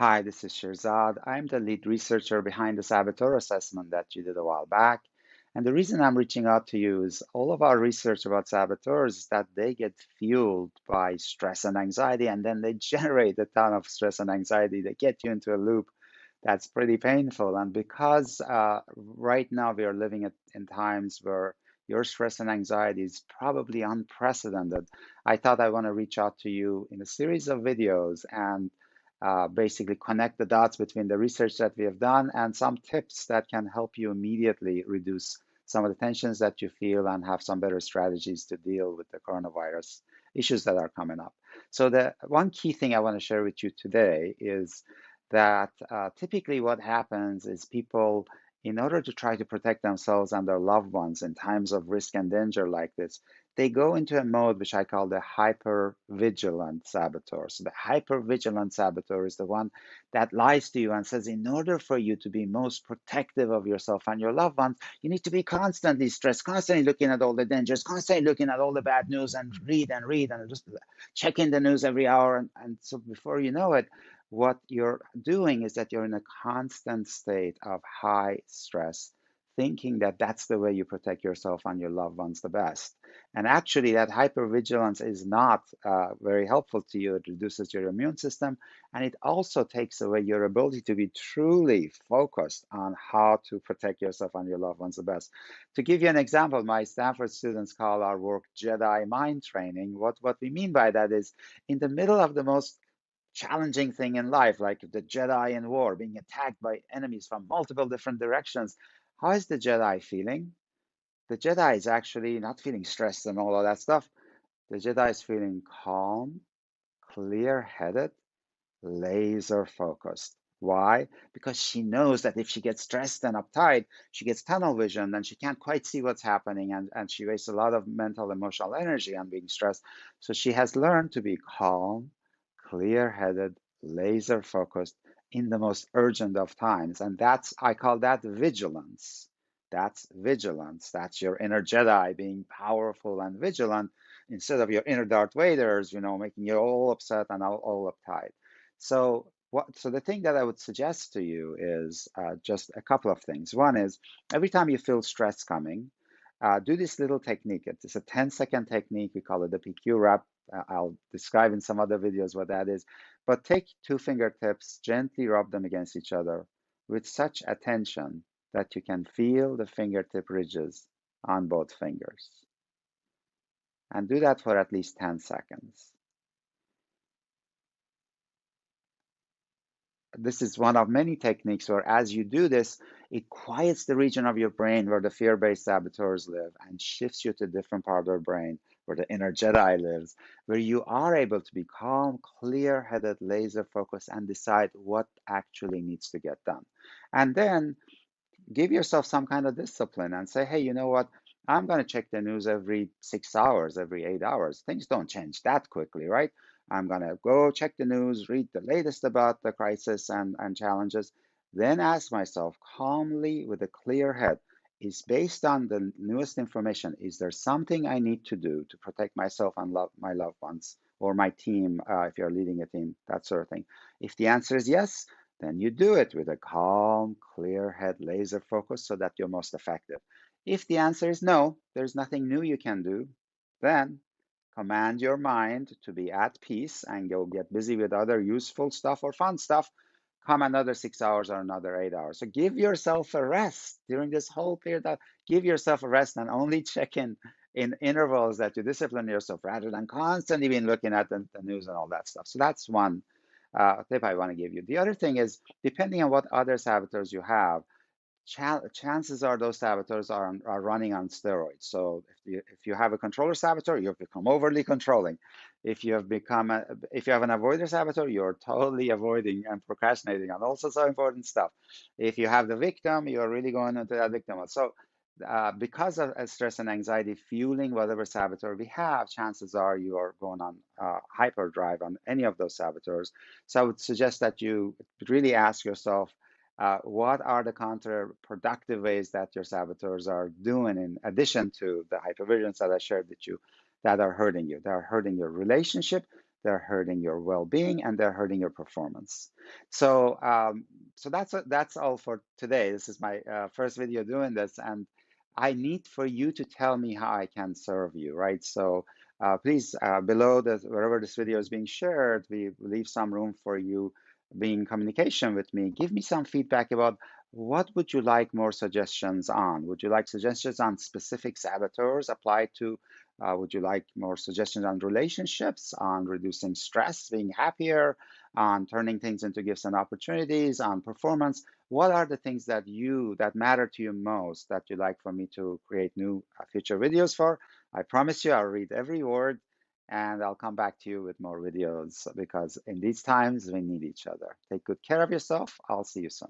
Hi, this is Shirzad. I'm the lead researcher behind the saboteur assessment that you did a while back. And the reason I'm reaching out to you is all of our research about saboteurs is that they get fueled by stress and anxiety, and then they generate a ton of stress and anxiety. They get you into a loop that's pretty painful. And because right now we are living in times where your stress and anxiety is probably unprecedented, I thought I want to reach out to you in a series of videos and basically connect the dots between the research that we have done and some tips that can help you immediately reduce some of the tensions that you feel and have some better strategies to deal with the coronavirus issues that are coming up. So the one key thing I want to share with you today is that typically what happens is people, in order to try to protect themselves and their loved ones in times of risk and danger like this, they go into a mode which I call the hyper-vigilant saboteur. So the hyper-vigilant saboteur is the one that lies to you and says, in order for you to be most protective of yourself and your loved ones, you need to be constantly stressed, constantly looking at all the dangers, constantly looking at all the bad news and read and just checking the news every hour. And so before you know it, what you're doing is that you're in a constant state of high stress, thinking that that's the way you protect yourself and your loved ones the best. And actually, that hypervigilance is not very helpful to you. It reduces your immune system, and it also takes away your ability to be truly focused on how to protect yourself and your loved ones the best. To give you an example, my Stanford students call our work Jedi mind training. What we mean by that is in the middle of the most challenging thing in life, like the Jedi in war, being attacked by enemies from multiple different directions. How is the Jedi feeling? The Jedi is actually not feeling stressed and all of that stuff. The Jedi is feeling calm, clear-headed, laser focused. Why? Because she knows that if she gets stressed and uptight, she gets tunnel vision and she can't quite see what's happening, and she wastes a lot of mental, emotional energy on being stressed. So she has learned to be calm, clear-headed, laser focused in the most urgent of times. And that's, I call that vigilance. That's vigilance. That's your inner Jedi being powerful and vigilant instead of your inner Darth Vaders, making you all upset and all uptight. So the thing that I would suggest to you is just a couple of things. One is every time you feel stress coming, do this little technique. It's a 10-second technique. We call it the PQ wrap. I'll describe in some other videos what that is. But take two fingertips, gently rub them against each other with such attention that you can feel the fingertip ridges on both fingers. And do that for at least 10 seconds. This is one of many techniques where as you do this, it quiets the region of your brain where the fear-based saboteurs live and shifts you to a different part of your brain where the inner Jedi lives, where you are able to be calm, clear-headed, laser focused, and decide what actually needs to get done. And then give yourself some kind of discipline and say, hey, you know what? I'm going to check the news every 6 hours, every 8 hours. Things don't change that quickly, right? I'm going to go check the news, read the latest about the crisis and challenges, then ask myself calmly with a clear head, is based on the newest information, is there something I need to do to protect myself and my loved ones or my team, if you're leading a team, that sort of thing? If the answer is yes, then you do it with a calm, clear head, laser focus so that you're most effective. If the answer is no, there's nothing new you can do, then command your mind to be at peace and go get busy with other useful stuff or fun stuff. Come another 6 hours or another 8 hours. So give yourself a rest during this whole period. Give yourself a rest and only check in intervals that you discipline yourself rather than constantly being looking at the news and all that stuff. So that's one tip I want to give you. The other thing is, depending on what other saboteurs you have, chances are those saboteurs are running on steroids. So if you have a controller saboteur, you've become overly controlling. If you have an avoider saboteur, you're totally avoiding and procrastinating on also so important stuff. If you have the victim, you're really going into that victim mode. So because of stress and anxiety fueling whatever saboteur we have, chances are you are going on hyperdrive on any of those saboteurs. So I would suggest that you really ask yourself, what are the counterproductive ways that your saboteurs are doing in addition to the hypervigilance that I shared with you that are hurting you? They are hurting your relationship, they're hurting your well-being, and they're hurting your performance. So, that's all for today. This is my first video doing this, and I need for you to tell me how I can serve you, right? So, please, below wherever this video is being shared, we leave some room for you being in communication with me. Give me some feedback about what would you like more suggestions on? Would you like suggestions on specific saboteurs applied to would you like more suggestions on relationships, on reducing stress, being happier, on turning things into gifts and opportunities, on performance? What are the things that matter to you most that you'd like for me to create new future videos for? I promise you I'll read every word and I'll come back to you with more videos because in these times we need each other. Take good care of yourself. I'll see you soon.